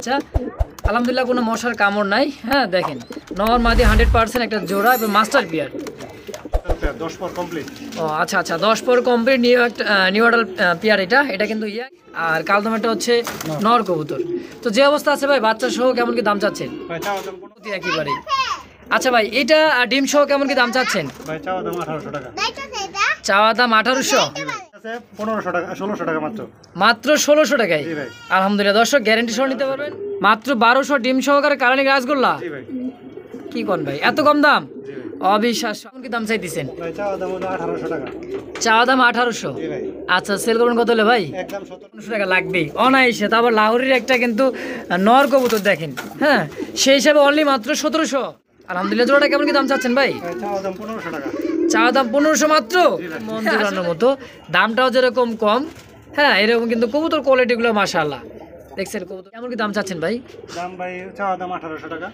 বাচ্চা, আলহামদুলিল্লাহ কোনো মশার কামড় নাই। হ্যাঁ দেখেন নর মাদি 100% একটা জোড়া এবং মাস্টার পেয়ার। 10 পর কমপ্লিট। ও আচ্ছা আচ্ছা 10 পর কমপ্লিট নিউ অ্যাডাল পেয়ার এটা কিন্তু ইয়া। আর কালদমাটা হচ্ছে নর কবুতর। তো যে অবস্থা আছে ভাই বাচ্চা সহ কেমন কি দাম চাচ্ছেন? ভাই চাওয়া দাম 15 একেবারে। আচ্ছা ভাই এটা ডিম সহ কেমন কি দাম চাচ্ছেন? ভাই চাওয়া দাম 1800 টাকা। চাওয়া দাম 1800, আছে 1500 টাকা 1600 টাকা মাত্র। মাত্র 1600 টাকায়। জি ভাই। আলহামদুলিল্লাহ দর্শক গ্যারান্টি সহ নিতে পারবেন মাত্র 1200 ডিম সহকারে কালানি রাসগোল্লা। জি ভাই। কি কোন ভাই এত কম দাম? জি ভাই। অবিশ্বাস। কেমন কি দাম চাইতেছেন? ভাই চাওয়া দাম হলো 1800 টাকা। চাওয়া দাম 1800। জি ভাই। আচ্ছা সেল করবেন কত হলে ভাই? একদম 1700 টাকা লাগবে অনায়াসে। তারপর লাহোরের একটা কিন্তু নর কবুতর দেখেন, হ্যাঁ সেই হিসাবে অনলি মাত্র 1700। আলহামদুলিল্লাহ জোড়াটা কেমন কি দাম চাচ্ছেন ভাই? ভাই চাওয়া দাম 1500 টাকা। চাওয়া দাম 1500 মাত্র। মন জোড়ানোর মতো দামটাও যেরকম কম, হ্যাঁ এরকম কিন্তু কবুতর কোয়ালিটিগুলো মাশাআল্লাহ দেখছেন। কবুতর কেমন কি দাম চাচ্ছেন ভাই? দাম ভাই চাওয়া দাম 1800 টাকা।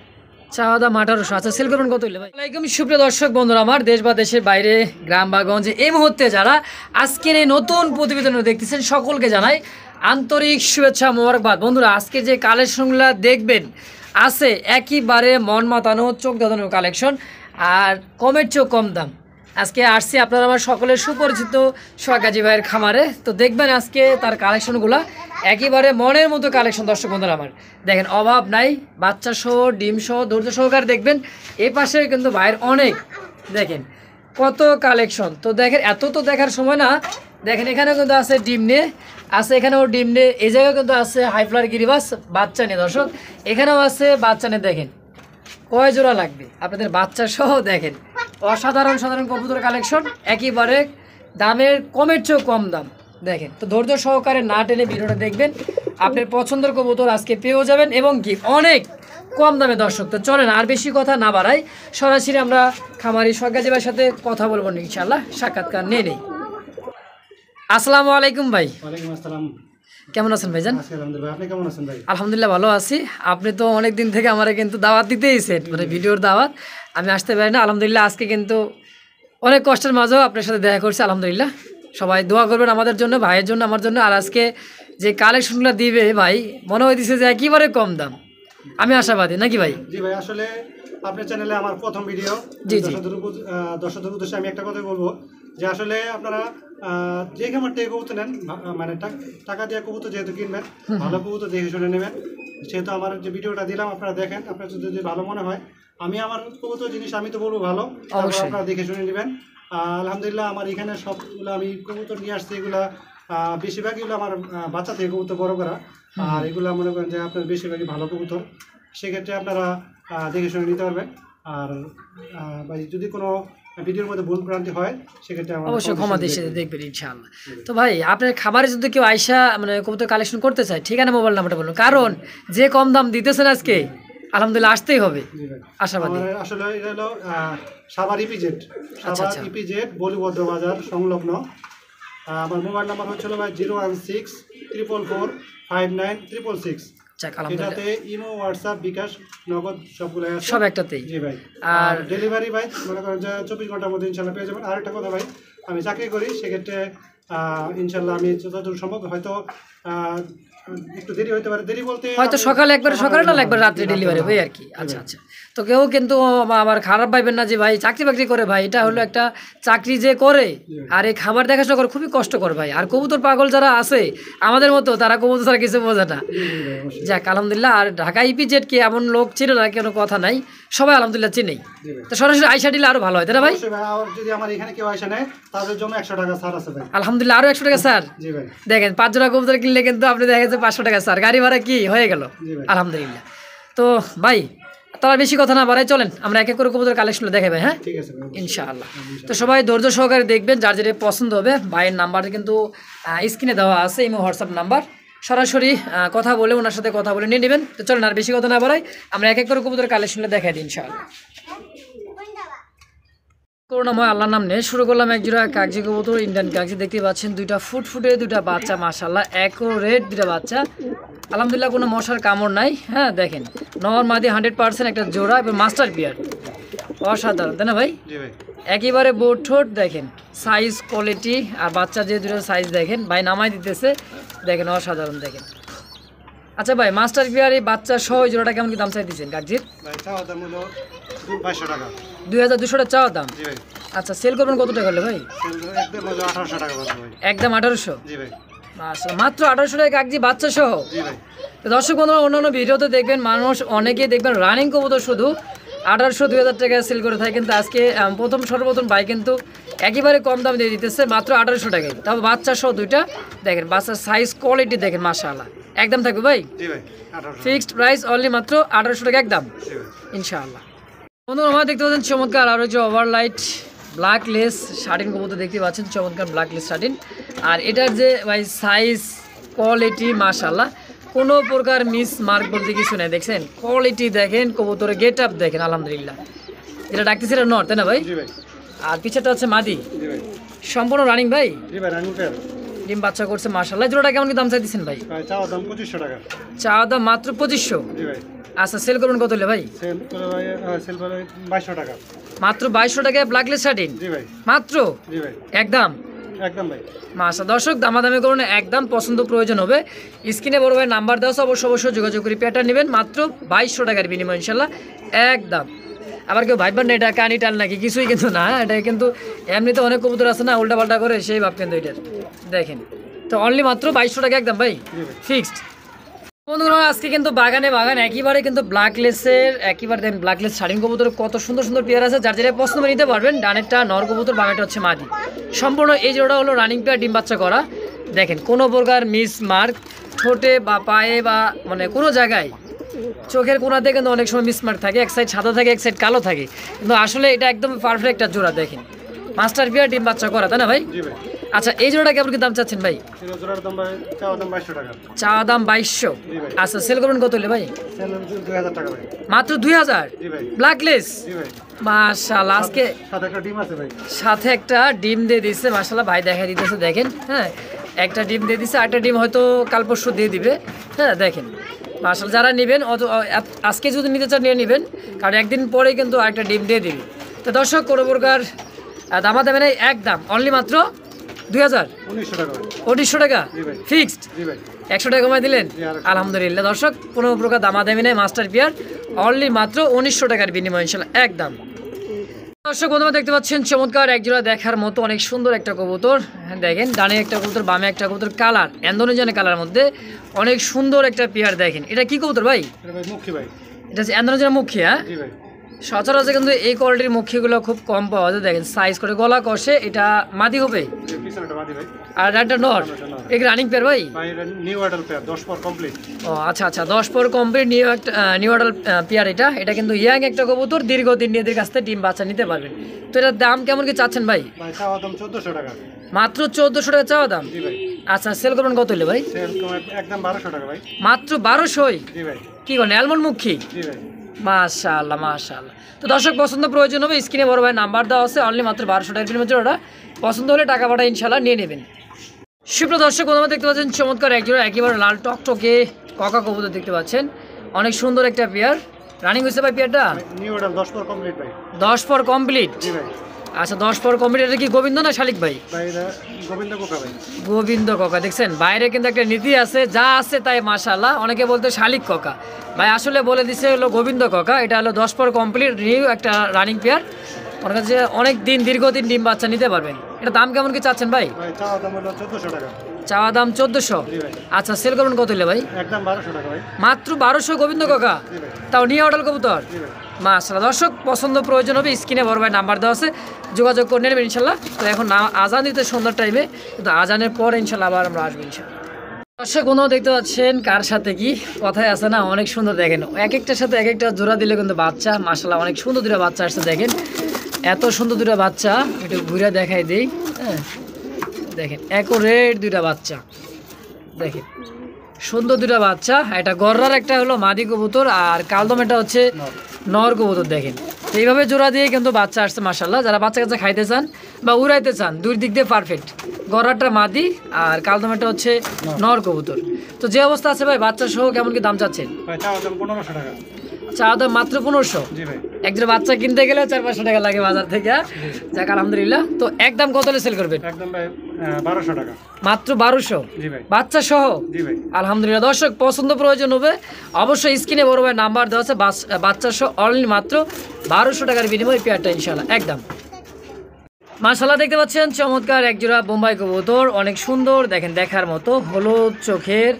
চাওয়া দাম 1800। আচ্ছা সেল করবেন কত হলে ভাই? আসসালামু সুপ্রিয় দর্শক বন্ধুরা আমার দেশ বা দেশের বাইরে গ্রাম বা গঞ্জে এই মুহূর্তে যারা আজকের এই নতুন প্রতিবেদন দেখতেছেন সকলকে জানাই আন্তরিক শুভেচ্ছা মোবারকবাদ। বন্ধুরা আজকে যে কালেকশনগুলো দেখবেন আছে একেবারে মন মাতানো চোখ ধাঁধানো কালেকশন, আর কমের চেয়েও কম দাম। আজকে আসছি আপনারা আমার সকলের সুপরিচিত সোহাগাজী ভাইয়ের খামারে। তো দেখবেন আজকে তার কালেকশনগুলো একেবারে মনের মতো কালেকশন। দর্শক বন্ধুরা আমার দেখেন অভাব নাই, বাচ্চা সহ ডিম সহ ধৈর্য সহকারে দেখবেন। এ পাশে কিন্তু ভাইয়ের অনেক দেখেন কত কালেকশন। তো দেখেন এত তো দেখার সময় না, দেখেন এখানেও কিন্তু আছে ডিম নিয়ে, আছে এখানেও ডিম নিয়ে, এই জায়গায় কিন্তু আছে হাইফ্লার গিরিবাস বাচ্চা নিয়ে। দর্শক এখানেও আছে বাচ্চা নিয়ে। দেখেন কয় জোড়া লাগবে আপনাদের বাচ্চা সহ। দেখেন অসাধারণ সাধারণ কবুতর কালেকশন একেবারে দামের কমের চেয়েও কম দাম। দেখেন তো ধৈর্য সহকারে না টেনে ভিডিওটা দেখবেন, আপনার পছন্দের কবুতর আজকে পেয়েও যাবেন এবং কি অনেক কম দামে। দর্শক তো চলেন আর বেশি কথা না বাড়াই, সরাসরি আমরা খামারি সোহাগাজী ভাইয়ের সাথে কথা বলবো ইনশাআল্লাহ, সাক্ষাৎকার নিয়ে নেই। আসসালামু আলাইকুম ভাই। ওয়ালাইকুম আসসালাম। কেমন আছেন ভাইজান? আলহামদুলিল্লাহ, আপনি কেমন আছেন ভাই? আলহামদুলিল্লাহ ভালো আছি। আপনি তো অনেক দিন থেকে আমার কিন্তু দাওয়াত দিতেইছেন, মানে ভিডিওর দাওয়াত, আমি আসতে পারি না। আলহামদুলিল্লাহ আজকে কিন্তু অনেক কষ্টের মাঝেও আপনার সাথে দেখা করছি। আলহামদুলিল্লাহ সবাই দোয়া করবেন আমাদের জন্য, ভাইয়ের জন্য, আমার জন্য। আর আজকে যে কালেকশনগুলো দিবে ভাই মনে হইতেছে যে একেবারে কম দাম, আমি আশাবাদী নাকি ভাই? জি ভাই, আসলে আপনার চ্যানেলে আমার প্রথম ভিডিও। জি জি। দর্শকদের উদ্দেশ্যে আমি একটা কথা বলবো যে আসলে আপনারা যে খামার থেকে কবুতর নেন, মানে টাকা দিয়ে কবুতর যেহেতু কিনবেন, ভালো কবুতর দেখে শুনে নেবেন। সেহেতু আমার যে ভিডিওটা দিলাম আপনারা দেখেন, আপনার যদি ভালো মনে হয়, আমি আমার কবুতর জিনিস আমি তো বলবো ভালো, আপনারা দেখে শুনে নেবেন। আলহামদুলিল্লাহ আমার এখানে সবগুলো আমি কবুতর নিয়ে আসছি, এগুলা বেশিরভাগ এগুলো আমার বাচ্চা থেকে কবুতর বড় করা। আর এগুলো মনে করেন যে আপনার বেশিরভাগই ভালো কবুতর, সেক্ষেত্রে আপনারা দেখে শুনে নিতে পারবেন। আর ভাই যদি কোনো ভিডিওর মধ্যে ভুল ভ্রান্তি হয় সেক্ষেত্রে অবশ্যই ক্ষমা দিয়ে দেখবেন ইনশাআল্লাহ। তো ভাই আপনার খাবারে যদি কেউ আইসা মানে কবুতর কালেকশন করতে চায়, ঠিকানা মোবাইল নাম্বারটা বলুন, কারণ যে কম দাম দিতেছেন আজকে আলহামদুলিল্লাহ আসতেই হবে আশাবাদী। আসলে এটা হলো সাভার ইপিজেড, সাভার ইপিজেড বলিবদ্ধ বাজার সংলগ্ন। আমার মোবাইল নাম্বার হচ্ছিল ভাই 01644459366। এটাতে ইমো, হোয়াটসঅ্যাপ, বিকাশ, নগদ সবগুলো আছে, সব একটাতেই। জি ভাই। আর ডেলিভারি ভাই মনে করেন যে 24 ঘন্টার মধ্যে ইনশাল্লাহ পেয়ে যাবেন। আর একটা কথা ভাই, আমি চাকরি করি, সেক্ষেত্রে ইনশাল্লাহ আমি যতদূর সম্ভব, হয়তো একটু দেরি হতে পারে, দেরি বলতে হয়তো সকালে একবার সকালে না একবার রাত্রে ডেলিভারি হয় আর কি। আচ্ছা আচ্ছা। তো কেউ কিন্তু আবার খারাপ পাইবেন না যে ভাই চাকরি বাকরি করে, ভাই এটা হলো একটা চাকরি যে করে আর এই খাবার দেখাশোনা করে খুবই কষ্ট করে ভাই। আর কবুতর পাগল যারা আছে আমাদের মতো, তারা কবুতর ছাড়া কিছু বোঝে না। যাক আলহামদুলিল্লাহ। আর ঢাকা ইপিজেড কি এমন লোক ছিল না, কোনো কথা নাই, সবাই আলহামদুলিল্লাহ চিনেই। তো সরাসরি আইসা দিলে আরো ভালো হয়, তাই না ভাই? যদি আমার এখানে কেউ আইসা নেয় তাদের জন্য 100 টাকা ছাড় আছে ভাই। আলহামদুলিল্লাহ আরো 100 টাকা স্যার। জি ভাই। দেখেন 5 জোড়া কবুতর কিনলে কিন্তু আপনি দেখা যাচ্ছে 500 টাকা স্যার, গাড়ি ভাড়া কি হয়ে গেল আলহামদুলিল্লাহ। তো ভাই তার বেশি কথা না বাড়াই চলেন আমরা এক এক করে কবুতর কালেকশন দেখাই ভাই। হ্যাঁ ঠিক আছে ইনশাআল্লাহ। তো সবাই ধৈর্য সহকারে দেখবেন, যার যেটা পছন্দ হবে। ভাইয়ের নাম্বার কিন্তু স্ক্রিনে দেওয়া আছে, ইমো হোয়াটসঅ্যাপ নাম্বার, সরাসরি কথা বলে ওনার সাথে কথা বলে নিয়ে নেবেন। তো চলেন আর বেশি কথা না বাড়াই আমরা এক এক করে কবুতর কালেকশন দেখাই দিই ইনশাআল্লাহ। করুণাময় আল্লাহর নাম নিয়ে শুরু করলাম এক জোড়া কাগজি কবুতর, ইন্ডিয়ান কাগজি। দেখতে পাচ্ছেন দুইটা ফুটফুটে দুইটা বাচ্চা, মাশাআল্লাহ অ্যাকুরেট দুইটা বাচ্চা, আলহামদুলিল্লাহ কোনো মশার কামড় নাই। হ্যাঁ দেখেন নর মাদি 100% একটা জোড়া এবং মাস্টার পেয়ার, অসাধারণ তাই না ভাই? একেবারে বোট ঠোঁট দেখেন, সাইজ কোয়ালিটি আর বাচ্চা যে দুটো সাইজ দেখেন, ভাই নামাই দিতেছে দেখেন, অসাধারণ দেখেন। আচ্ছা ভাই মাস্টার পেয়ার এই বাচ্চা সহ এই জোড়াটা কেমন কি দাম চাই দিচ্ছেন কাকজির? ভাই চাওয়া দাম হলো 2200 টাকা। 2200 টাকা চাওয়া দাম। জি ভাই। আচ্ছা সেল করবেন কত টাকা হলে ভাই? একদম হলো 1800 টাকা পড়বে ভাই। একদম 1800? জি ভাই। মাশাআল্লাহ, মাত্র 1800 টাকা কাকজি বাচ্চা সহ। জি ভাই। তো দর্শক বন্ধুরা অন্যান্য ভিডিওতে দেখবেন মানুষ অনেকেই দেখবেন রানিং কবুতর শুধু 1800-2000 টাকায় সেল করে থাকে, কিন্তু আজকে সর্বপ্রথম ভাই কিন্তু একেবারে কম দাম দিয়ে দিতেছে মাত্র 1800 টাকায়, তবে বাচ্চা সহ দুইটা। দেখেন বাচ্চার সাইজ কোয়ালিটি দেখেন মাশাআল্লাহ, একদম থাকবে ভাই? জি ভাই 1800। ফিক্সড প্রাইস অনলি মাত্র 1800 টাকা একদম জি ভাই। ইনশাআল্লাহ। বন্ধুরা আমরা দেখতে পাচ্ছেন চমৎকার আরও যে ওভারলাইট ব্ল্যাক লেস শার্টিন কবুতর দেখতে পাচ্ছেন, চমৎকার ব্ল্যাক লেস শার্টিন। আর এটার যে ভাই সাইজ কোয়ালিটি মাশাআল্লাহ, কোনো প্রকার মিস মার্ক বলতে কিছু নেই। দেখছেন কোয়ালিটি দেখেন, কবুতরের গেট আপ দেখেন আলহামদুলিল্লাহ। যেটা ডাকতেছে এটা নর তাই না ভাই? জি ভাই। আর পিছেটা হচ্ছে মাদি। জি ভাই। সম্পূর্ণ রানিং ভাই? জি ভাই রানিং পেয়ার। ডিম বাচ্চা করছে মাশাআল্লাহ। জোড়াটা কেমন কি দাম চাইতেছেন ভাই? ভাই চাওয়া দাম 2500 টাকা। চাওয়া দাম মাত্র 2500? জি ভাই। আচ্ছা সেল করবেন কত হলে ভাই? সেল করে ভাই সেল করে 2200 টাকা। মাত্র 2200 টাকায় ব্ল্যাক লেস শার্টিন? জি ভাই। মাত্র? জি ভাই। একদম একদম ভাই। মাশা দর্শক দামাদামি করুন, একদম পছন্দ প্রয়োজন হবে। স্ক্রিনে বড় ভাই নাম্বার দেওয়া আছে, অবশ্যই যোগাযোগ করে পেয়ারটা নেবেন মাত্র 2200 টাকার বিনিময় ইনশাল্লাহ একদম। আবার কেউ ভাববেন না এটা কানি টাল নাকি, কিছুই কিন্তু না, এটা কিন্তু এমনিতে অনেক কবুতর আছে না উল্টাপাল্টা করে সেই ভাব, কিন্তু এটার দেখেন তো অনলি মাত্র 2200 টাকা একদম ভাই ফিক্সড। বন্ধুরা আজকে কিন্তু বাগানে একেবারে কিন্তু ব্ল্যাক লেসের একেবারে দেখেন ব্ল্যাক লেস শাড়িন কবুতর কত সুন্দর সুন্দর পেয়ার আছে, যার যেটা পছন্দ নিতে পারবেন। ডানেরটা নর কবুতর, বামেরটা হচ্ছে মাদি। সম্পূর্ণ এই জোড়া হলো রানিং পেয়ার, ডিম বাচ্চা করা। দেখেন কোনো প্রকার মিস মার্ক ঠোঁটে বা পায়ে বা মানে কোনো জায়গায় চোখের কোনাতে কিন্তু অনেক সময় মিস মার্ক থাকে, এক সাইড সাদা থাকে এক সাইড কালো থাকে, কিন্তু আসলে এটা একদম পারফেক্ট একটা জোড়া। দেখেন মাস্টার পেয়ার ডিম বাচ্চা করা তাই না ভাই? জি ভাই। আচ্ছা এই জোড়াটা কেমন কি দাম চাচ্ছেন ভাই? জোড়ার দাম ভাই চাওয়া দাম 2200 টাকা। চাওয়া দাম 2200? জি ভাই। আচ্ছা সেল করবেন কত হলে ভাই? সেল 2000 টাকা ভাই। মাত্র 2000? জি ভাই। Black less? জি ভাই। মাশাআল্লাহ, আজকে সাথে একটা ডিম আছে ভাই। সাথে একটা ডিম দিয়ে দিচ্ছে মাশাআল্লাহ, ভাই দেখা দিতেছে দেখেন। হ্যাঁ একটা ডিম দিয়ে দিচ্ছে, আরেকটা ডিম হয়তো কাল পরশু দিয়ে দিবে। হ্যাঁ দেখেন মাশাআল্লাহ, যারা নেবেন আজকে যদি নিতে চান নিয়ে নেবেন, কারণ একদিন পরে কিন্তু আরেকটা ডিম দিয়ে দিবে। তো দর্শক কোনো প্রকার দামাদামি নেই, একদম অনলি মাত্র 2000? 1900 টাকা ভাই। 1900 টাকা জি ভাই। ফিক্সড? জি ভাই। 100 টাকা কমাই দিলেন জি, আর আলহামদুলিল্লাহ। দর্শক কোনো প্রকার দামাদামি নেই, মাস্টার পেয়ার অনলি মাত্র 1900 টাকার বিনিময় ইনশাল্লাহ একদম। দর্শক বন্ধুরা দেখতে পাচ্ছেন চমৎকার একজোড়া দেখার মতো অনেক সুন্দর একটা কবুতর। হ্যাঁ দেখেন ডানে একটা কবুতর বামে একটা কবুতর, কালার ইন্দোনেশিয়ান কালার মধ্যে অনেক সুন্দর একটা পেয়ার। দেখেন এটা কি কবুতর ভাই? এটা ভাই মুখী ভাই। এটা হচ্ছে ইন্দোনেশিয়ান মুখী। হ্যাঁ জি ভাই। সচরাচর কিন্তু এই কোয়ালিটির মুখীগুলো খুব কম পাওয়া যায়। দেখেন সাইজ করে গলা কষে, এটা মাদি হবে পিছনেটা মাদি ভাই। আর একটা নর। এই রানিং পেয়ার ভাই? ভাই এটা নিউ অ্যাডাল্ট পেয়ার 10 পর কমপ্লিট। ও আচ্ছা 10 পর কমপ্লিট নিউ অ্যাডাল পেয়ার। এটা কিন্তু ইয়াং একটা কবুতর, দীর্ঘদিন নিজেদের কাছ থেকে ডিম বাচ্চা নিতে পারবেন। তো এটার দাম কেমন কি চাচ্ছেন ভাই? ভাই চাওয়া দাম 1400 টাকা। মাত্র 1400 টাকা চাওয়া দাম? জি ভাই। আচ্ছা সেল করবেন কত হলে ভাই? সেল একদম 1200 টাকা ভাই। মাত্র 1200? জি ভাই। কি করেন অ্যালমন্ড মুখী? জি ভাই। মাশাআল্লাহ। তো দর্শক পছন্দ প্রয়োজন হবে, স্ক্রিনে বড় ভাই নাম্বার দেওয়া আছে, অনলি মাত্র 1200 টাকার বিনিময়ে ওটা পছন্দ হলে টাকা পাঠা ইনশাল্লাহ নিয়ে নেবেন। সুপ্রিয় দর্শক বন্ধুরা দেখতে পাচ্ছেন চমৎকার একজোড়া একেবারে লাল টকটকে ককা কবুতর দেখতে পাচ্ছেন, অনেক সুন্দর একটা পেয়ার। রানিং হয়েছে ভাই পেয়ারটা? নিউ অ্যাডাল্ট 10 পর কমপ্লিট ভাই। 10 পর কমপ্লিট? জি ভাই। আচ্ছা 10 পর কমপ্লিট। এটা কি গোবিন্দ না শালিক ভাই? ভাই এটা গোবিন্দ কোকা ভাই। গোবিন্দ ককা। দেখছেন বাইরে কিন্তু একটা নীতি আছে, যা আছে তাই মাশাআল্লাহ। অনেকে বলতে শালিক ককা, ভাই আসলে বলে দিছে হলো গোবিন্দ ককা। এটা হলো 10 পর কমপ্লিট নিউ একটা রানিং পেয়ার, ওনার কাছে অনেক দিন দীর্ঘদিন ডিম বাচ্চা নিতে পারবেন। এটা দাম কেমন কি চাচ্ছেন ভাই? ভাই চাওয়া দাম হলো 1400 টাকা। চাওয়া দাম 1400? জি ভাই। আচ্ছা সেল করবেন কত হলে ভাই? একদম 1200 টাকা ভাই। মাত্র 1200 গোবিন্দ কাকা? জি ভাই। তাও নিয়ে অর্ডার কবুতর? জি ভাই। মাশাআল্লাহ। দর্শক পছন্দ প্রয়োজন হবে, স্ক্রিনে বড় ভাই নাম্বার দেওয়া আছে, যোগাযোগ করে নেবেন ইনশাল্লাহ। তো এখন আজান দিতে সন্ধ্যার টাইমে, কিন্তু আজানের পর ইনশাল্লাহ আবার আমরা আসবো ইনশাল্লাহ। দর্শক বন্ধুরা দেখতে পাচ্ছেন কার সাথে কি কথায় আছে না, অনেক সুন্দর। দেখেন এক একটার সাথে এক একটা জোড়া দিলে কিন্তু বাচ্চা মাশাআল্লাহ অনেক সুন্দর দুটো বাচ্চা আসছে। দেখেন এত সুন্দর দুটো বাচ্চা, একটু ঘুরে দেখাই দিই। হ্যাঁ দেখেন অ্যাকুরেট দুইটা বাচ্চা, দেখেন সুন্দর দুটা বাচ্চা। এটা গররার একটা হলো মাদি কবুতর, আর কালদম এটা হচ্ছে নর কবুতর। দেখেন এইভাবে জোড়া দিয়ে কিন্তু বাচ্চা আসছে মাশাআল্লাহ। যারা বাচ্চা কাচ্চা খাইতে চান বা উড়াইতে চান, দুই দিক দিয়ে পারফেক্ট। গররারটা মাদি আর কালদমটা হচ্ছে নর কবুতর। তো যে অবস্থা আছে ভাই বাচ্চা সহ কেমন কি দাম চাচ্ছেন? ভাই চাওয়া দাম 1500 টাকা। চাওয়া দাম মাত্র 1500? জি ভাই। একজন বাচ্চা কিনতে গেলে 400-500 টাকা লাগে বাজার থেকে। যাক আলহামদুলিল্লাহ। তো একদম কত হলে সেল করবেন? একদম ভাই 1200 টাকা। মাত্র 1200 জি ভাই। বাচ্চা সহ। জি ভাই। আলহামদুলিল্লাহ দর্শক পছন্দ প্রয়োজন হবে অবশ্যই স্ক্রিনে বড় ভাই নাম্বার দেওয়া আছে, বাচ্চা সহ অনলি মাত্র 1200 টাকার বিনিময়ে পেয়ারটা ইনশাআল্লাহ একদম। মাশাআল্লাহ দেখতে পাচ্ছেন চমৎকার একজোড়া বোম্বাই কবুতর, অনেক সুন্দর দেখেন, দেখার মতো হলুদ চোখের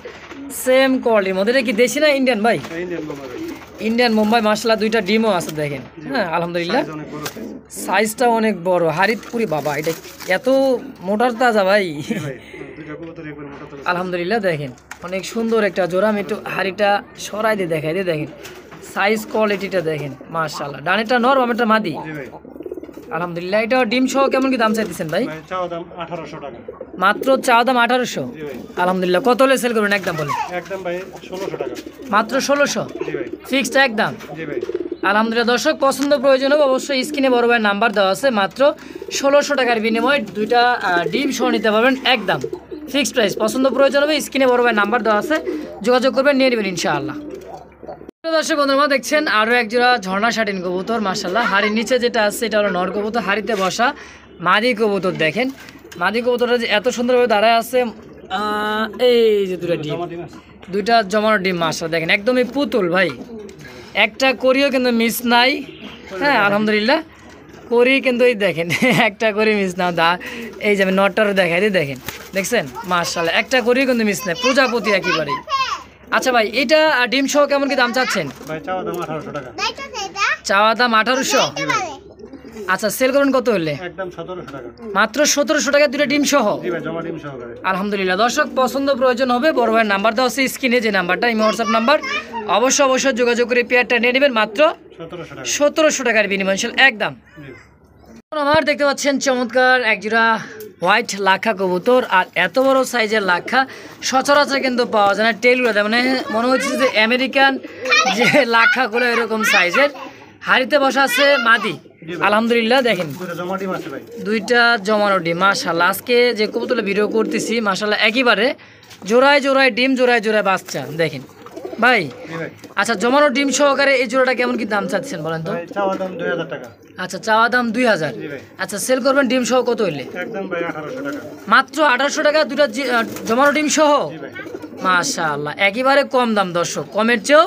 সেম কোয়ালিটির মধ্যে। এটা কি দেশি না ইন্ডিয়ান ভাই? ইন্ডিয়ান বোম্বাই ভাই। ইন্ডিয়ান মুম্বাই মাশাআল্লাহ দুইটা ডিমও আছে দেখেন। হ্যাঁ আলহামদুলিল্লাহ অনেক বড় সাইজ। সাইজটা অনেক বড়, হারিতপুরি বাবা, এটা এত মোটার তাজা ভাই। জি ভাই। দুইটা কবুতর একবার মোটা তো। আলহামদুলিল্লাহ দেখেন অনেক সুন্দর একটা জোড়া। আমি একটু হাড়িটা সরাই দিয়ে দেখাই দিয়ে দেখেন সাইজ কোয়ালিটিটা দেখেন মাশাআল্লাহ। ডানেরটা নর বামেরটা মাদি। জি ভাই। আলহামদুলিল্লাহ। এটা ডিম সহ কেমন কি দাম চাইতেছেন ভাই? ভাই চাওয়া দাম 1800 টাকা। মাত্র চাওয়া দাম 1800। জি ভাই। আলহামদুলিল্লাহ। কত হলে সেল করবেন একদম বলে? একদম ভাই 1600 টাকা। মাত্র 1600 জি ভাই। ফিক্সড একদম। জি ভাই। আলহামদুলিল্লাহ দর্শক পছন্দ প্রয়োজন হবে অবশ্যই স্ক্রিনে বড় ভাইয়ের নাম্বার দেওয়া আছে, মাত্র 1600 টাকার বিনিময়ে দুইটা ডিম সহ নিতে পারবেন একদম ফিক্সড প্রাইস। পছন্দ প্রয়োজন হবে স্ক্রিনে বড় ভাইয়ের নাম্বার দেওয়া আছে, যোগাযোগ করবেন, নিয়ে নেবেন ইনশাআল্লাহ। দর্শক বন্ধুরা দেখছেন আরও একজোড়া ঝর্ণা শাটিন কবুতর মাশাআল্লাহ। হাড়ির নিচে যেটা আছে এটা হলো নর কবুতর, হাড়িতে বসা মাদি কবুতর। দেখেন মাদি কবুতরটা যে এত সুন্দরভাবে দাঁড়ায় আছে, এই যে দুটা ডিম, দুইটা জমানো ডিম মাশাআল্লাহ দেখেন একদমই পুতুল ভাই, একটা করিও কিন্তু মিস নাই। হ্যাঁ আলহামদুলিল্লাহ করি কিন্তু এই দেখেন একটা করি মিস না, এই যে আমি নটটারও দেখাই দিই দেখেন, দেখছেন মাশাআল্লাহ একটা করিও কিন্তু মিস নাই, প্রজাপতি একেবারে। আচ্ছা ভাই এটা ডিম সহ কেমন কি দাম চাচ্ছেন? ভাই চাওয়া দাম 1800 টাকা। চাওয়া দাম 1800। আচ্ছা সেল করুন কত হলে? একদম 1700 টাকা। মাত্র 1700 টাকা দুটো ডিম সহ। জি ভাই জমা ডিম সহকারে। আলহামদুলিল্লাহ দর্শক পছন্দ প্রয়োজন হবে বড় ভাইয়ের নাম্বার দেওয়া আছে স্ক্রিনে, যে নাম্বারটা এই হোয়াটসঅ্যাপ নাম্বার, অবশ্যই যোগাযোগ করে পেয়ারটা নিয়ে নেবেন মাত্র 1700 টাকা। 1700 টাকার বিনিময় একদম। জি। আমার দেখতে পাচ্ছেন চমৎকার একজোড়া হোয়াইট লাখা কবুতর, আর এত বড় সাইজের লাখা সচরাচর কিন্তু পাওয়া যায় না। টেলগুলো মানে মনে হচ্ছে যে আমেরিকান যে লাখাগুলো এরকম সাইজের। হাড়িতে বসা আছে মাদি। আলহামদুলিল্লাহ দেখেন দুইটা জমা ডিম আছে ভাই। দুইটা জমানো ডিম মাশাআল্লাহ। আজকে যে কবুতরটা ভিডিও করতেছি মাশাআল্লাহ একেবারে জোড়ায় জোড়ায় ডিম, জোড়ায় জোড়ায় বাচ্চা দেখেন ভাই। জি ভাই। আচ্ছা জমানো ডিম সহকারে এই জোড়াটা কেমন কি দাম চাচ্ছেন বলেন তো? ভাই চাওয়া দাম 2000 টাকা। আচ্ছা চাওয়া দাম 2000। জি ভাই। আচ্ছা সেল করবেন ডিম সহ কত হইলে? একদম ভাই 1800 টাকা। মাত্র 1800 টাকা দুটা জমানো ডিম সহ। জি ভাই। মাশাআল্লাহ একেবারে কম দাম দর্শক, কমের চেয়েও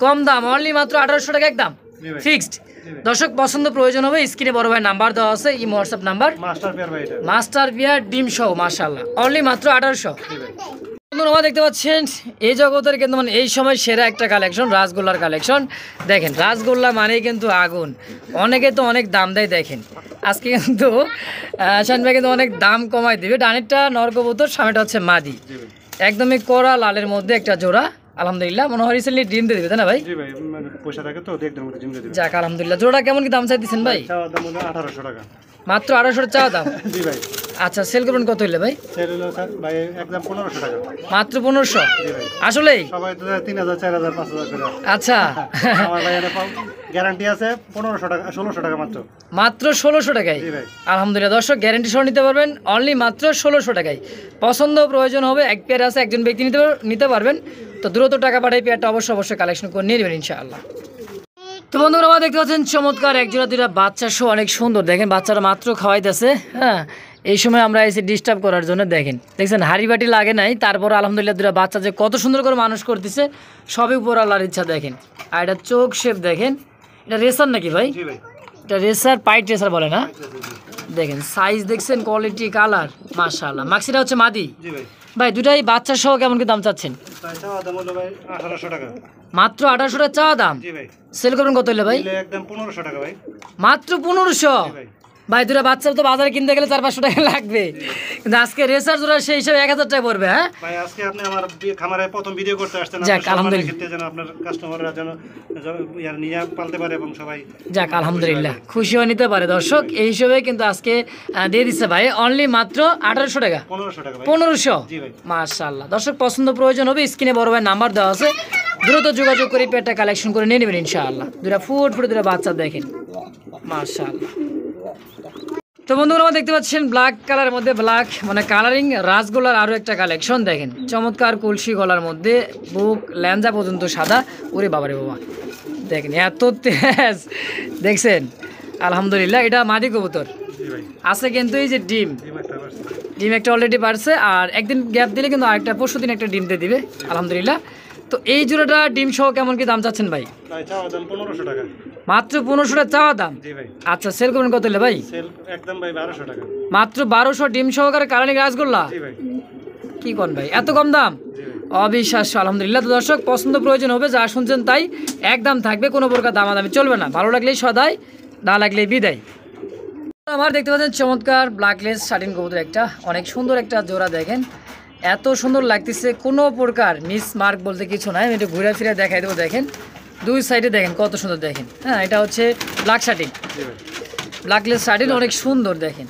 কম দাম, অনলি মাত্র 1800 টাকা একদম জি ভাই। ফিক্সড। দর্শক পছন্দ প্রয়োজন হবে স্ক্রিনে বড় ভাই নাম্বার দেওয়া আছে, এই হোয়াটসঅ্যাপ নাম্বার, মাস্টার পেয়ার ভাই এটা। মাস্টার বিয়ার ডিম সহ মাশাআল্লাহ অনলি মাত্র 1800। জি ভাই। বন্ধুরা দেখতে পাচ্ছেন এই জগতের কিন্তু মানে এই সময় সেরা একটা কালেকশন রাসগোল্লার কালেকশন। দেখেন রাসগোল্লা মানেই কিন্তু আগুন, অনেকে তো অনেক দাম দেয়। দেখেন আজকে কিন্তু শান ভাই কিন্তু অনেক দাম কমাই দিবে। ডানেরটা নর কবুতর, সামনেটা হচ্ছে মাদি, জি ভাই। একদমই কড়া লালের মধ্যে একটা জোড়া। আলহামদুলিল্লাহ মনে হয় রিসেন্টলি ডিম দিয়ে দিবে তাই না ভাই? জি ভাই মানে পয়সা থাকে তো দেখদের মধ্যে ডিম দিয়ে দিবেন। যাক আলহামদুলিল্লাহ। জোড়া কেমন কি দাম চাইতেছেন ভাই? চাওয়া দাম হলো 1800 টাকা। মাত্র 1800 চাওয়া দাম। জি ভাই। আচ্ছা সেল করবেন কত হইলে ভাই? সেল হলো স্যার ভাই একদম 1500 টাকা। মাত্র 1500। জি ভাই। আসলেই সবাই তো 3000 4000 5000 করে। আচ্ছা আমার ভাই এটা গ্যারান্টি আছে 1500 টাকা 1600 টাকা মাত্র। মাত্র 1600 টাকায়। জি ভাই। আলহামদুলিল্লাহ দর্শক গ্যারান্টি সহ নিতে পারবেন অনলি মাত্র 1600 টাকায়। পছন্দ প্রয়োজন হবে এক পেয়ার আছে, একজন ব্যক্তি নিতে পারবেন, তো দ্রুত টাকা পাঠাই পেয়ারটা অবশ্যই কালেকশন করে নিয়ে নেবেন ইনশাআল্লাহ। তো বন্ধুরা আমার দেখতে পাচ্ছেন চমৎকার একজোড়া দুটা বাচ্চা সহ অনেক সুন্দর। দেখেন বাচ্চারা মাত্র খাওয়াইতেছে। হ্যাঁ এই সময় আমরা এসে ডিস্টার্ব করার জন্য দেখছেন হাড়ি বাটি লাগে নাই, তারপর আলহামদুলিল্লাহ দুটা বাচ্চা যে কত সুন্দর করে মানুষ করতেছে সবই উপর আল্লাহর ইচ্ছা। দেখেন আর এটা চোখ শেপ দেখেন, এটা রেসার নাকি ভাই? জি ভাই। এটা রেসার, পাইট রেসার বলে না? দেখেন সাইজ দেখছেন, কোয়ালিটি, কালার মাশাআল্লাহ। মাক্সিটা হচ্ছে মাদি। জি ভাই। ভাই দুটাই বাচ্চা সহ কেমন কি দাম চাচ্ছেন? ভাই চাওয়া দাম হলো ভাই 1800 টাকা। মাত্র 1800 টাকা চাওয়া দাম। জি ভাই। সেল করবেন কত হলে ভাই? দিলে একদম 1500 টাকা ভাই। মাত্র 1500। জি ভাই। ভাই দুটা বাচ্চা তো বাজারে কিনতে গেলে 400-500 টাকা লাগবে, কিন্তু আজকে রেসার জোড়া সেই হিসাবে 1000 টাকা পড়বে। হ্যাঁ ভাই আজকে আপনি আমার খামারে প্রথম ভিডিও করতে আসছেন, যাক, আপনার আলহামদুলিল্লাহ। ক্ষেত্রে যেন আপনার কাস্টমাররা যেন ইয়ার নিয়ে পালতে পারে এবং সবাই যাক আলহামদুলিল্লাহ খুশি হয়ে নিতে পারে দর্শক। এই হিসেবে কিন্তু আজকে দিয়ে দিচ্ছে ভাই অনলি মাত্র 1800 টাকা। 1500 টাকা ভাই। 1500। জি ভাই। মাশাআল্লাহ দর্শক পছন্দ প্রয়োজন হবে স্ক্রিনে বড় ভাই নাম্বার দেওয়া আছে, দ্রুত যোগাযোগ করে পেয়ারটা কালেকশন করে নিয়ে নেবেন ইনশাআল্লাহ। দুটা ফুটে দুটা বাচ্চা দেখেন মাশাআল্লাহ। তো বন্ধুরা আমরা দেখতে পাচ্ছেন ব্ল্যাক কালারের মধ্যে ব্ল্যাক মানে কালারিং রাসগোল্লার আরও একটা কালেকশন। দেখেন চমৎকার কলসি গলার মধ্যে বুক ল্যাঞ্জা পর্যন্ত সাদা। ওরে বাবারে বাবা দেখেন এত তেজ দেখছেন। আলহামদুলিল্লাহ এটা মাদি কবুতর জি ভাই। আছে কিন্তু এই যে ডিম ডিম একটা আছে। ডিম একটা অলরেডি পারছে, আর একদিন গ্যাপ দিলে কিন্তু আরেকটা পরশু দিন একটা ডিম দিয়ে দিবে আলহামদুলিল্লাহ। তো এই জোড়াটা ডিম সহ কেমন কি দাম চাচ্ছেন ভাই? ভাই চাওয়া দাম 1500 টাকা। মাত্র 1500 টাকা চাওয়া দাম? জি ভাই। আচ্ছা, সেল করবেন কত হলে ভাই? সেল একদম ভাই 1200 টাকা। মাত্র 1200 ডিম সহকারে কালারিং রাসগোল্লা? জি ভাই। কি কোন ভাই, এত কম দাম? জি ভাই। অবিশ্বাস্য আলহামদুলিল্লাহ। তো দর্শক পছন্দ প্রয়োজন হবে, যা শুনছেন তাই একদম থাকবে, কোনো প্রকার দামাদামি চলবে না। ভালো লাগলেই সদাই, না লাগলেই বিদায়। আমার দেখতে পাচ্ছেন চমৎকার ব্ল্যাকলেস শাটিন কবুতর, একটা অনেক সুন্দর একটা জোড়া। দেখেন এত সুন্দর লাগতেছে, কোনো প্রকার মিস মার্ক বলতে কিছু নাই। আমি একটু ঘুরে ফিরে দেখাই দেবো। দেখেন দুই সাইডে দেখেন কত সুন্দর। দেখেন হ্যাঁ, এটা হচ্ছে ব্ল্যাক শাটিন, জি ভাই। ব্ল্যাকলেস শাটিন অনেক সুন্দর। দেখেন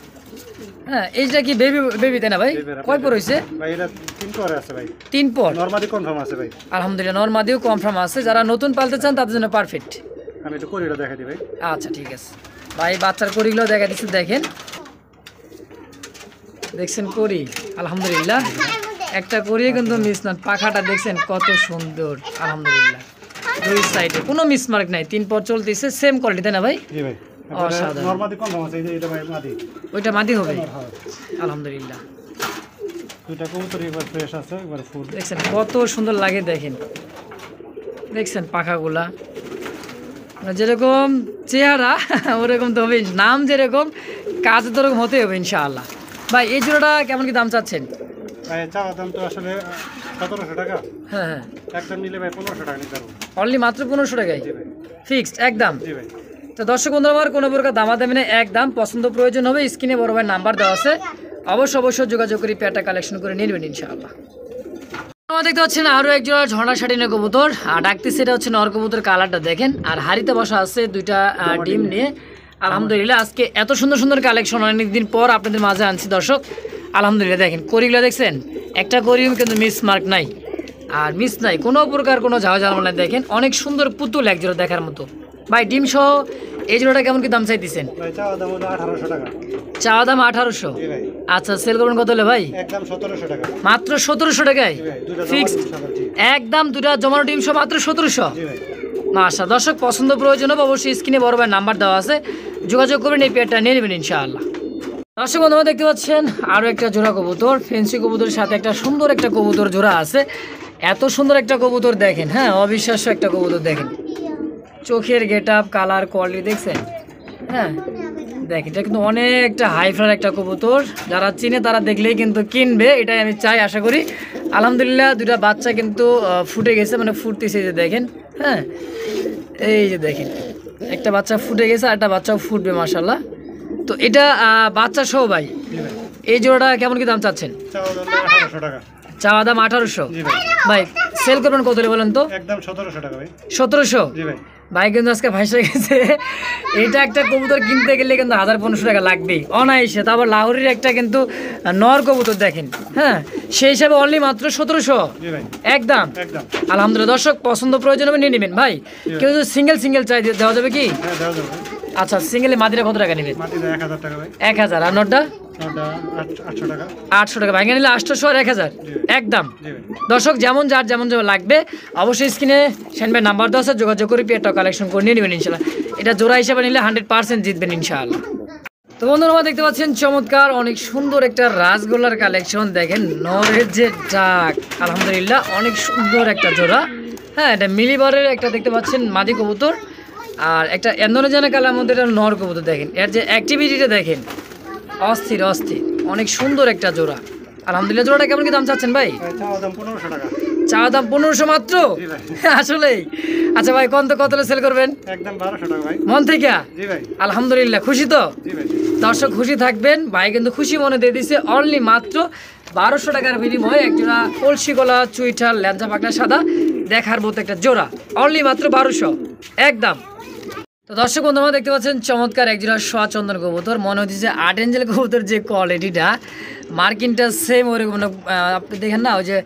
হ্যাঁ, এইটা কি বেবি বেবি তাই না ভাই? কয় পর হয়েছে ভাই? এটা 3 পরে আছে ভাই। 3 পর? নরমালি কনফার্ম আছে ভাই। আলহামদুলিল্লাহ, নরমাদিও কনফার্ম আছে। যারা নতুন পালতে চান তাদের জন্য পারফেক্ট। আমি একটু করিটা দেখাই দিই ভাই। আচ্ছা ঠিক আছে ভাই, বাচ্চার করিগুলো দেখা দিচ্ছি। দেখেন দেখছেন করি, আলহামদুলিল্লাহ একটা করিয়ে কিন্তু মিস না। পাখাটা দেখছেন কত সুন্দর আলহামদুলিল্লাহ, দুই সাইডে কোনো মিসমার্ক নাই। 3 পর চলতেছে, সেম কোয়ালিটি তাই না ভাই? জি ভাই। অসাধারণ। নরমালি কনফার্ম আছে। এই যে এটা ভাই মাদি। ওইটা মাদি হবে হ্যাঁ। আলহামদুলিল্লাহ। দুইটা কবুতর একবার ফ্রেশ আছে, একবার ফুল। দেখছেন কত সুন্দর লাগে। দেখেন দেখছেন পাখাগুলা, মানে যেরকম চেহারা ওরকম তো হবে, নাম যেরকম কাজ তো ওরকম হতে হবে ইনশাআল্লাহ। ভাই এই জোড়াটা কেমন কি দাম চাচ্ছেন? ভাই চাওয়া দাম তো আসলে 1700 টাকা। হ্যাঁ হ্যাঁ, একদম নিলে ভাই 1500 টাকা নিতে পারবো। অনলি মাত্র 1500 টাকায় জি ভাই। ফিক্সড একদম? জি ভাই। তো দর্শক বন্ধু আমার কোনো প্রকার দামাদামি নেই, একদম পছন্দ প্রয়োজন হবে স্ক্রিনে বড় ভাই নাম্বার দেওয়া আছে, অবশ্যই যোগাযোগ করে পেয়ারটা কালেকশন করে নিয়ে নেবেন ইনশাআল্লাহ। আমার দেখতে পাচ্ছেন আরও এক জোড়া ঝর্ণা শাটিনের কবুতর, আর ডাকতেছে এটা হচ্ছে নর কবুতর। কালারটা দেখেন, আর হাড়িতে বসা আছে দুইটা ডিম নিয়ে। আলহামদুলিল্লাহ আজকে এত সুন্দর সুন্দর কালেকশন অনেকদিন পর আপনাদের মাঝে আনছি দর্শক আলহামদুলিল্লাহ। দেখেন করিগুলো দেখছেন, একটা করিও কিন্তু মিস মার্ক নাই, আর মিস নাই কোনো প্রকার কোনো ঝামেলা নাই। দেখেন অনেক সুন্দর পুতুল এক জোড়া দেখার মতো। ভাই ডিম সহ এই জোড়াটা কেমন কি দাম চাইতেছেন? ভাই চাওয়া দাম হলো 1800 টাকা। চাওয়া দাম 1800? জি ভাই। আচ্ছা, সেল করবেন কত হলে ভাই? একদম 1700 টাকা। মাত্র 1700 টাকায় জি ভাই। দুইটা ফিক্সড একদম, দুটা জমানো ডিম সহ মাত্র 1700? জি ভাই। মাশা, দর্শক পছন্দ প্রয়োজন হবে অবশ্যই স্ক্রিনে বড় ভাই নাম্বার দেওয়া আছে, যোগাযোগ করবেন, এই পেয়ারটা নিয়ে নেবেন ইনশাআল্লাহ। দর্শক বন্ধুরা দেখতে পাচ্ছেন আরও একটা জোড়া কবুতর, ফেন্সি কবুতরের সাথে একটা সুন্দর একটা কবুতর জোড়া আছে। এত সুন্দর একটা কবুতর দেখেন, হ্যাঁ অবিশ্বাস্য একটা কবুতর। দেখেন চোখের গেট আপ, কালার, কোয়ালিটি দেখছেন হ্যাঁ। দেখেন এটা কিন্তু অনেকটা হাই ফ্লার একটা কবুতর, যারা চিনে তারা দেখলেই কিন্তু কিনবে, এটাই আমি চাই আশা করি। আলহামদুলিল্লাহ দুটা বাচ্চা কিন্তু ফুটে গেছে, মানে ফুটতেছে যে দেখেন হ্যাঁ, এই যে দেখেন একটা বাচ্চা ফুটে গেছে, আর একটা বাচ্চাও ফুটবে মাশাল্লাহ। তো এটা বাচ্চা সহ ভাই, এই জোড়াটা কেমন কি দাম চাচ্ছেন? চাওয়া দাম 1800 টাকা। চাওয়া দাম 1800? জি ভাই। ভাই সেল করবেন কত বলেন তো? একদম 1700 টাকা ভাই। 1700? জি ভাই। ভাই কিন্তু আজকে ভাইসে গেছে, এটা একটা কবুতর কিনতে গেলে কিন্তু 1500 টাকা লাগবেই অনায়াসে। তারপর লাহোরের একটা কিন্তু নর কবুতর দেখেন হ্যাঁ, সেই হিসাবে অনলি মাত্র 1700 জি ভাই। একদম? একদম। আলহামদুলিল্লাহ দর্শক পছন্দ প্রয়োজন হবে নিয়ে নেবেন। ভাই কেউ যদি সিঙ্গেল চাই দেওয়া যাবে কি? হ্যাঁ দেওয়া যাবে। আচ্ছা, সিঙ্গেলে মাদিরা কত টাকা নেবেন? মাটিতে 1000 টাকা ভাই। 1000? আর নটটা? ওটা 800 টাকা। 800 টাকা। ভাঙে নিলে 800 আর 1000 একদম? জি ভাই। দর্শক যেমন যার যেমন লাগবে অবশ্যই স্ক্রিনে সেনবেন নাম্বার দেওয়া আছে, যোগাযোগ করে পেয়ারটা কালেকশন করে নিয়ে নেবেন ইনশাআল্লাহ। এটা জোড়া হিসাবে নিলে 100% জিতবেন ইনশাআল্লাহ। তো বন্ধুরা আমরা দেখতে পাচ্ছেন চমৎকার অনেক সুন্দর একটা রাসগোল্লার কালেকশন। দেখেন নরের যে ডাক, আলহামদুলিল্লাহ অনেক সুন্দর একটা জোড়া হ্যাঁ। এটা মিলিবারের একটা দেখতে পাচ্ছেন মাদি কবুতর, আর একটা ইন্দোনেশিয়ান কালার মধ্যে এটা নর কবুতর। দেখেন এর যে অ্যাক্টিভিটিটা দেখেন, অস্থির অনেক সুন্দর একটা জোড়া আলহামদুলিল্লাহ। জোড়াটা কেমন কি দাম চাচ্ছেন ভাই? চাওয়া দাম 1500 টাকা। চাওয়া দাম 1500 মাত্র? জি ভাই। আসলেই? আচ্ছা ভাই কত সেল করবেন? একদম 1200 টাকা ভাই। মন থেকে? জি ভাই। আলহামদুলিল্লাহ খুশি তো? জি ভাই। দর্শক খুশি থাকবেন, ভাই কিন্তু খুশি মনে দিয়ে দিছে অনলি মাত্র 1200 টাকার বিনিময়ে একজোড়া কলসি গলা চুইঠাল ল্যাঞ্চা পাকনা সাদা দেখার মতো একটা জোড়া, অনলি মাত্র 1200 একদম। তো দর্শক বন্ধু আমরা দেখতে পাচ্ছেন চমৎকার একজোড়া সোয়াচন্দন কবুতর, মনে হচ্ছে আর্ট এঞ্জেল কবুতর যে কোয়ালিটিটা মার্কিনটা সেম ওরকম। আপনি দেখেন না ওই যে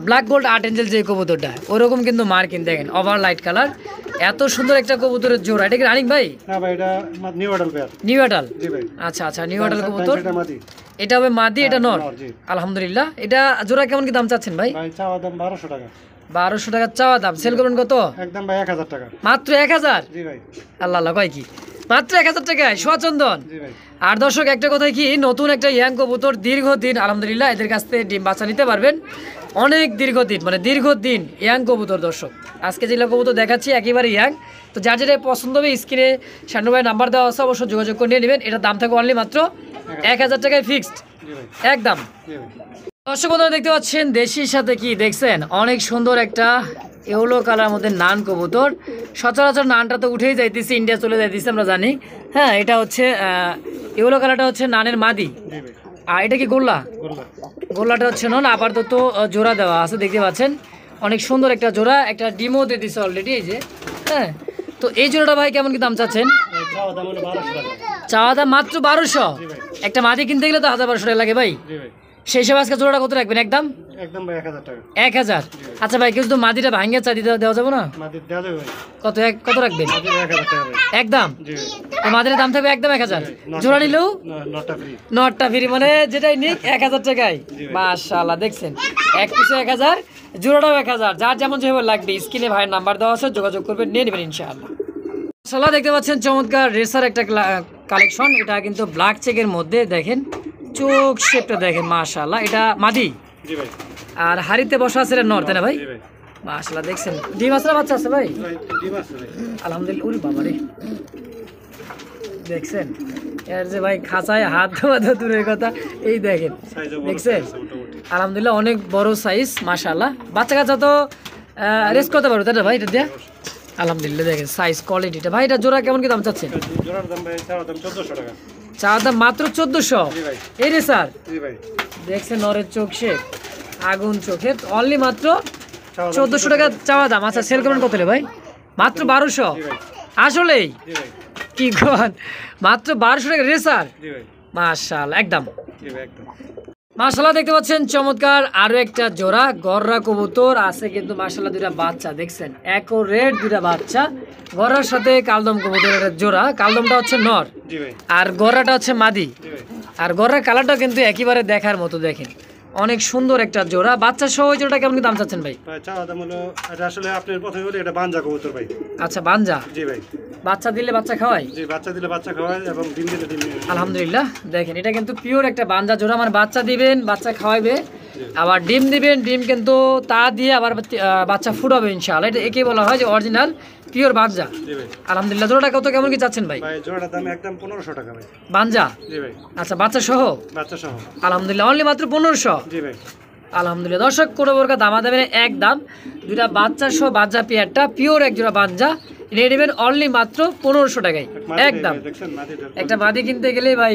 ব্ল্যাক গোল্ড আর্ট এঞ্জেল যে কবুতরটা ওরকম কিন্তু মার্কিন। দেখেন ওভার লাইট কালার, এত সুন্দর একটা কবুতরের জোড়া। এটা কি রানিং ভাই? না ভাই, এটা new adult pair. New adult? জি ভাই। আচ্ছা নিউ অ্যাডাল কবুতর। এটা মাদি। এটা হবে মাদি, এটা নর? জি। আলহামদুলিল্লাহ। এটা জোড়া কেমন কি দাম চাচ্ছেন ভাই? ভাই চাওয়া দাম 1200 টাকা। 1200 টাকা চাওয়া দাম, সেল করবেন কত? একদম ভাই 1000 টাকা। মাত্র 1000? জি ভাই। আল্লাহ কয় কি মাত্র 1000 টাকায় সোয়াচন্দন। জি ভাই। আর দর্শক একটা কথা কি, নতুন একটা ইয়াং কবুতর, দীর্ঘদিন আলহামদুলিল্লাহ এদের কাছ থেকে ডিম বাচ্চা নিতে পারবেন, অনেক দীর্ঘদিন, মানে দীর্ঘদিন ইয়াং কবুতর। দর্শক আজকে যেগুলো কবুতর দেখাচ্ছি একেবারে ইয়াং। তো যার যেটা পছন্দ হবে স্ক্রিনে শানু ভাই নাম্বার দেওয়া আছে, অবশ্যই যোগাযোগ করে নিয়ে নেবেন। এটার দাম থাকবে অনলি মাত্র 1000 টাকায় ফিক্সড, জি ভাই। একদম। জি ভাই। দর্শক বন্ধুরা দেখতে পাচ্ছেন দেশির সাথে কি দেখছেন, অনেক সুন্দর একটা ইয়েলো কালার মধ্যে নান কবুতর। সচরাচর নানটা তো উঠেই যাইতেছে, ইন্ডিয়া চলে যাইতেছে আমরা জানি। হ্যাঁ, এটা হচ্ছে ইয়েলো কালারটা হচ্ছে নানের মাদি। জি ভাই। আর এটা কি গোল্লা? গোল্লা। গোল্লাটা হচ্ছে নন, আপাতত জোড়া দেওয়া আছে দেখতে পাচ্ছেন, অনেক সুন্দর একটা জোড়া, একটা ডিমও দিয়ে দিচ্ছে অলরেডি এই যে। হ্যাঁ, তো এই জোড়াটা ভাই কেমন কি দাম চাচ্ছেন? চাওয়া দাম হলো 1200 টাকা। চাওয়া দাম মাত্র 1200। জি ভাই। একটা মাদি কিনতে গেলে তো 1200 টাকা লাগে ভাই। জি ভাই। সেই হিসাবে আজকে জোড়াটা কত রাখবেন? একদম একদম ভাই 1000 টাকা। 1000। আচ্ছা ভাই, কেউ তো মাদিটা ভাঙ্গে চা দিতে দেওয়া যাবে না? মাদি দেওয়া যাবে ভাই। কত রাখবেন? মাদি 1000 টাকা ভাই। একদম। জি ভাই। তো মাদির দাম থাকবে একদম 1000। জোড়া নিলেও নটটা ফ্রি। নটটা ফ্রি, মানে যেটাই নিক 1000 টাকায়। মাশাআল্লাহ, দেখছেন এক পিছু 1000, জোড়াটাও 1000। যার যেমন যেভাবে লাগবে স্ক্রিনে ভাইয়ের নাম্বার দেওয়া আছে, যোগাযোগ করবেন, নিয়ে নেবেন ইনশাআল্লাহ। মাশাআল্লাহ, দেখতে পাচ্ছেন চমৎকার রেসার একটা কালেকশন। এটা কিন্তু ব্ল্যাক চেকের মধ্যে, দেখেন চোখ শেপটা দেখেন মাশাআল্লাহ। এটা মাদি। জি ভাই। আর হাড়িতে বসা আছে এটা নর, তাই না ভাই? জি ভাই। মাশাআল্লাহ, দেখছেন ডিম আসলে বাচ্চা আছে ভাই? ভাই ডিম আছে ভাই। আলহামদুলিল্লাহ। ওরে বাবা রে, দেখছেন এর যে ভাই খাঁচায় হাত দেওয়া তো দূরের কথা, এই দেখেন সাইজও বড় দেখছেন, আছে মোটামুটি। আলহামদুলিল্লাহ অনেক বড় সাইজ মাশাআল্লাহ। বাচ্চা কাচ্চা তো রেস্ট করতে পারো তাই না ভাই এটা দিয়ে? আলহামদুলিল্লাহ, দেখেন সাইজ কোয়ালিটিটা। ভাই এটা জোড়া কেমন কি দাম চাচ্ছেন? জোড়ার দাম ভাই চাওয়া দাম 1400 টাকা। চা দাম মাত্র 1400। জি ভাই। এই রে স্যার, জি ভাই। দেখছেন নরের চোখ শেপ, আগুন চোখের, অনলি মাত্র চাওয়া দাম 1400 টাকা চাওয়া দাম। আচ্ছা, সেল করবেন কত হলে ভাই? মাত্র 1200। জি ভাই। আসলেই জি ভাই। কি কোন, মাত্র 1200 টাকা রেসার। জি ভাই। মাশাআল্লাহ, একদম জি ভাই একদম। মাশাআল্লাহ। দেখতে পাচ্ছেন চমৎকার আরো একটা জোড়া গররা কবুতর আছে, কিন্তু মাশাআল্লাহ দুইটা বাচ্চা দেখছেন, একো রেড দুইটা বাচ্চা। গররার সাথে কালদম কবুতরের একটা জোড়া, কালদমটা হচ্ছে নর জি ভাই। আর গররাটা হচ্ছে মাদি। জি ভাই। আর গররার কালারটা কিন্তু একেবারে দেখার মতো, দেখেন অনেক সুন্দর একটা জোড়া। বাচ্চা সহ ওই জোড়াটা কেমন কি দাম চাচ্ছেন ভাই? ভাই চাওয়া দাম হলো, এটা আসলে আপনার প্রথমে বলি এটা বাঞ্জা কবুতর ভাই। আচ্ছা, বাঞ্জা। জি ভাই। বাচ্চা দিলে বাচ্চা খাওয়াই? জি, বাচ্চা দিলে বাচ্চা খাওয়ায় এবং ডিম দিলে ডিম। আলহামদুলিল্লাহ, দেখেন এটা কিন্তু পিওর একটা বাঞ্জা জোড়া, মানে বাচ্চা দিবেন বাচ্চা খাওয়াইবে, আবার ডিম দিবেন ডিম কিন্তু তা দিয়ে আবার বাচ্চা ফুটাবে ইনশাআল্লাহ। এটা একে বলা হয় যে অরিজিনাল পিওর বাঞ্জা। জি ভাই। আলহামদুলিল্লাহ, জোড়াটা কত কেমন কি চাচ্ছেন ভাই? ভাই জোড়াটার দাম একদম 1500 টাকা ভাই। বাঞ্জা? জি ভাই। আচ্ছা, বাচ্চা সহ? বাচ্চা সহ। আলহামদুলিল্লাহ, অনলি মাত্র 1500। জি ভাই। আলহামদুলিল্লাহ। দর্শক কোনো প্রকার দামা দেবেন এক দাম, দুইটা বাচ্চা সহ বাঞ্জা পেয়ারটা পিওর এক জোড়া বাঞ্জা নিয়ে নেবেন অনলি মাত্র 1500 টাকায় একদম। দেখছেন মাটিটা। একটা মাদি কিনতে গেলে ভাই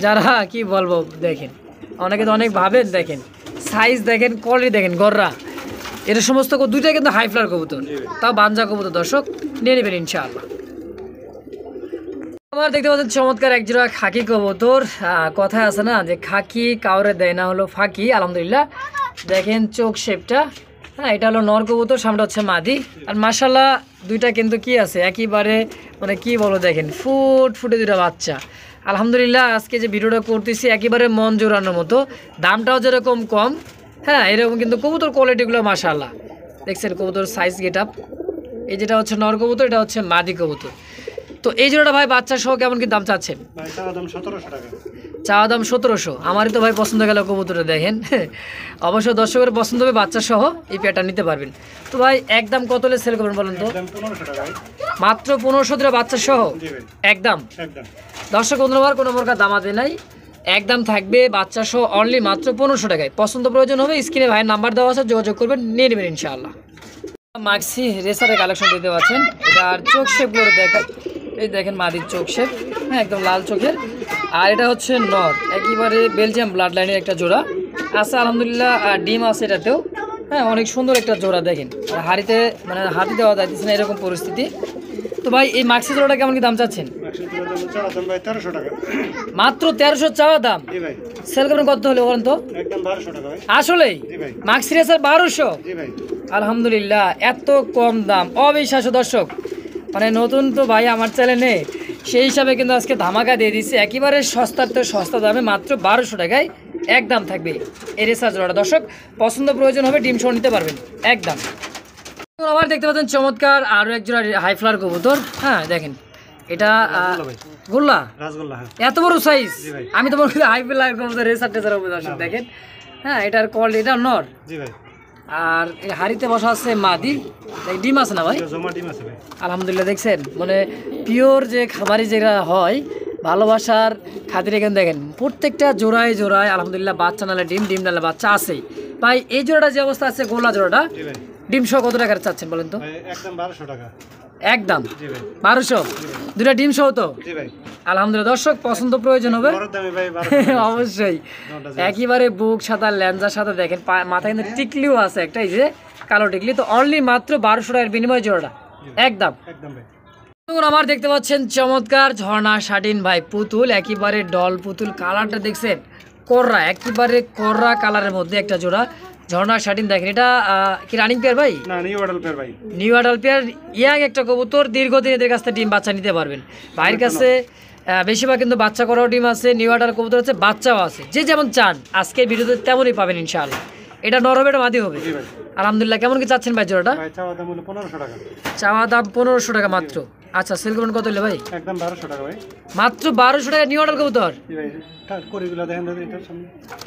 যারা কি বলবো, দেখেন অনেকে তো অনেক ভাবেন, দেখেন সাইজ দেখেন, কোয়ালিটি দেখেন, গররা এটা সমস্ত দুইটা কিন্তু হাই ফ্লার কবুতর, তাও বাঞ্জা কবুতর। দর্শক নিয়ে নেবেন ইনশাআল্লাহ। আমার দেখতে পাচ্ছেন চমৎকার এক জোড়া খাকি কবুতর। কথায় আছে না যে খাকি কাউরে দেয় না হলো ফাঁকি। আলহামদুলিল্লাহ, দেখেন চোখ শেপটা। হ্যাঁ, এটা হলো নর কবুতর, সামনে হচ্ছে মাদি। আর মাশাআল্লাহ দুইটা কিন্তু কি আছে একেবারে, মানে কি বলো, দেখেন ফুটে দুইটা বাচ্চা। আলহামদুলিল্লাহ, আজকে যে ভিডিওটা করতেছি একেবারে মন জোরানোর মতো, দামটাও যেরকম কম। হ্যাঁ, এরকম কিন্তু কবুতর কোয়ালিটিগুলো মাশাআল্লাহ দেখছেন, কবুতর সাইজ গেট আপ। এই যেটা হচ্ছে নর কবুতর, এটা হচ্ছে মাদি কবুতর। তো এই জোড়াটা ভাই বাচ্চা সহ কেমন কি দাম চাচ্ছেন? ভাই চাওয়া দাম 1700 টাকা। চাওয়া দাম 1700। আমারই তো ভাই পছন্দ গেল কবুতরে, দেখেন অবশ্য দর্শকের পছন্দ হবে, বাচ্চা সহ এই পেয়ারটা নিতে পারবেন। তো ভাই একদম কত হলে সেল করবেন বলেন তো? একদম 1500 টাকা ভাই। মাত্র 1500 টাকা বাচ্চা সহ জি ভাই। একদম। একদম। দর্শক বন্ধুরা, কোনো প্রকার দামাতে নাই, একদম থাকবে বাচ্চা সহ অনলি মাত্র 1500 টাকায়। পছন্দ প্রয়োজন হবে স্ক্রিনে ভাইয়ের নাম্বার দেওয়া আছে, যোগাযোগ করবেন, নিয়ে নেবেন ইনশাআল্লাহ। মাক্সি রেসারের কালেকশন দিতে পারছেন। এটা আর চোখ শেপগুলো দেখা, এই দেখেন মাদির চোখ শেপ, হ্যাঁ একদম লাল চোখের। আর এটা হচ্ছে নর, একেবারে বেলজিয়াম ব্লাড লাইনের একটা জোড়া আছে আলহামদুলিল্লাহ। আর ডিম আছে এটাতেও, হ্যাঁ অনেক সুন্দর একটা জোড়া। দেখেন আর হাড়িতে, মানে হাতি দেওয়া যাইতেছে না এরকম পরিস্থিতি। তো ভাই এই মাক্সি জোড়াটা কেমন কি দাম চাচ্ছেন? চাওয়া দাম ভাই 1300 টাকা। মাত্র 1300 চাওয়া দাম। জি ভাই। সেল করবেন কত হলে বলেন তো? একদম 1200 টাকা ভাই। আসলেই জি ভাই। মাক্সি রেসার 1200? জি ভাই। আলহামদুলিল্লাহ, এত কম দাম অবিশ্বাস্য। দর্শক মানে নতুন তো ভাই আমার চ্যানেলে, সেই হিসাবে কিন্তু আজকে ধামাকা দিয়ে দিচ্ছে একেবারে সস্তার তো সস্তা দামে, মাত্র 1200 টাকায় একদম থাকবে এই রেসার জোড়াটা। দর্শক পছন্দ প্রয়োজন হবে ডিম সহ নিতে পারবেন একদম। আবার দেখতে পাচ্ছেন চমৎকার আরও এক জোড়া হাই ফ্লার কবুতর। হ্যাঁ দেখেন এটা রাসগোল্লা ভাই। গোল্লা রাসগোল্লা, হ্যাঁ। এত বড় সাইজ, জি ভাই। আমি তো মনে করি হাইফেল রেসার টেসার হবে দর্শক দেখেন। হ্যাঁ, এটার কোয়ালিটি এটা নর, জি ভাই। আর এই হাড়িতে বসা আছে মাদি, ডিম আছে না ভাই? জমা ডিম আছে ভাই। আলহামদুলিল্লাহ, দেখছেন মানে পিওর যে খাবারই যেটা হয় ভালোবাসার খাতিরে, কিন্তু দেখেন প্রত্যেকটা জোড়ায় জোড়ায় আলহামদুলিল্লাহ বাচ্চা নালে ডিম, ডিম নালে বাচ্চা আছেই ভাই। এই জোড়াটা যে অবস্থা আছে গোলা জোড়াটা, জি ভাই। ডিম সহ কত টাকার চাচ্ছেন বলেন তো? ভাই একদম 1200 টাকা। একদম জি ভাই। 1200, দুটা ডিম সহ তো? জি ভাই। আলহামদুলিল্লাহ, দর্শক পছন্দ প্রয়োজন হবে বড় দামে ভাই 1200 অবশ্যই। একেবারে বুক সাদা ল্যাঞ্জার সাথে দেখেন মাথায় কিন্তু টিকলিও আছে একটা, এই যে কালো টিকলি, তো অনলি মাত্র 1200 টাকার বিনিময় জোড়াটা একদম। একদম ভাই। আমার দেখতে পাচ্ছেন চমৎকার ঝর্ণা শাটিন ভাই পুতুল, একেবারে ডল পুতুল, কালারটা দেখছেন কররা, একেবারে কররা কালারের মধ্যে একটা জোড়া ঝর্ণা শাটিন। দেখেন এটা কি রানিং পেয়ার ভাই? না, নিউ অ্যাডাল্ট পেয়ার ভাই। নিউ অ্যাডাল্ট পেয়ার, ইয়াং একটা কবুতর, দীর্ঘদিন এদের কাছ থেকে ডিম বাচ্চা নিতে পারবেন। ভাইয়ের কাছে বেশিরভাগ কিন্তু বাচ্চা করাও ডিম আছে, নিউ অ্যাডাল্ট কবুতর আছে, বাচ্চাও আছে, যে যেমন চান আজকের ভিডিওতে তেমনই পাবেন ইনশাআল্লাহ। এটা নরম, এটা মাদি হবে। জি ভাই। আলহামদুলিল্লাহ, কেমন কি চাচ্ছেন ভাই জোড়াটা? ভাই চাওয়া দাম হলো 1500 টাকা। চাওয়া দাম 1500 টাকা মাত্র। আচ্ছা, সেল করবেন কত হলে ভাই? একদম 1200 টাকা ভাই। মাত্র 1200 টাকা নিউ অর্ডার কবুতর। জি ভাই। করিগুলো দেখেন দাদা এটার সামনে।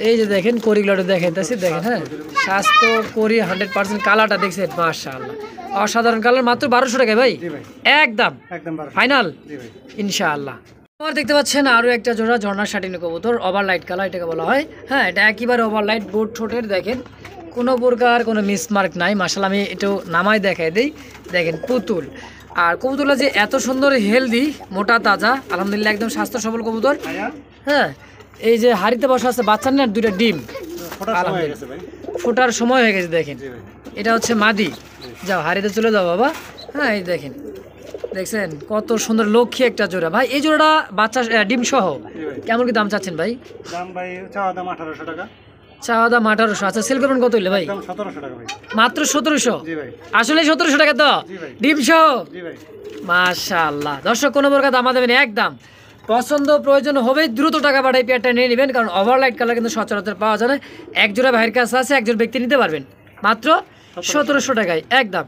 এই যে দেখেন করিগুলোটা দেখেন, দেখেন হ্যাঁ, স্বাস্থ্য করি 100%, কালারটা দেখছেন মাশাআল্লাহ অসাধারণ কালার, মাত্র 1200 টাকা ভাই। জি ভাই। একদম একদম 1200। ফাইনাল জি ভাই। ইনশাআল্লাহ। আমার দেখতে পাচ্ছেন আরো একটা জোড়া ঝর্ণা শাটিন কবুতর, ওভারলাইট কালার এটাকে বলা হয়। হ্যাঁ, এটা একেবারে ওভারলাইট, বোর্ড ঠোঁটের দেখেন কোনো প্রকার কোনো মিসমার্ক নাই। মাশাআল্লাহ, আমি একটু নামাই দেখাই দেই, দেখেন পুতুল। আর কবুতরটা যে এত সুন্দর হেলদি, মোটা তাজা, আলহামদুলিল্লাহ একদম স্বাস্থ্য সবল কবুতর। হ্যাঁ, এই যে হাড়িতে বসা আছে বাচ্চা নেই, আর দুইটা ডিম ফোটার সময় হয়ে গেছে ভাই। ফোটার সময় হয়ে গেছে দেখেন। জি ভাই। এটা হচ্ছে মাদি, যাও হাড়িতে চলে যাও বাবা। হ্যাঁ, এই দেখেন, দেখছেন কত সুন্দর লক্ষ্মী একটা জোড়া ভাই। এই জোড়াটা বাচ্চা ডিম সহ জি ভাই। কেমন কি দাম চাচ্ছেন ভাই? দাম ভাই চাওয়া দাম 1800 টাকা। চাওয়া দাম 1800। আচ্ছা, সেল করবেন কত হইলে ভাই? একদম 1700 টাকা ভাই। মাত্র 1700? জি ভাই। আসলে 1700 টাকা তো জি ভাই। ডিম সহ? জি ভাই। মাশাআল্লাহ, দর্শক কোনো প্রকার দাম দেবেন একদম। পছন্দ প্রয়োজন হবে দ্রুত টাকা পাঠাই পেয়ারটা নিয়ে নেবেন, কারণ ওভারলাইট কালার কিন্তু সচরাচর পাওয়া যায় না। এক জোড়া ভাইয়ের কাছে আছে, একজন ব্যক্তি নিতে পারবেন মাত্র 1700 টাকায় একদম।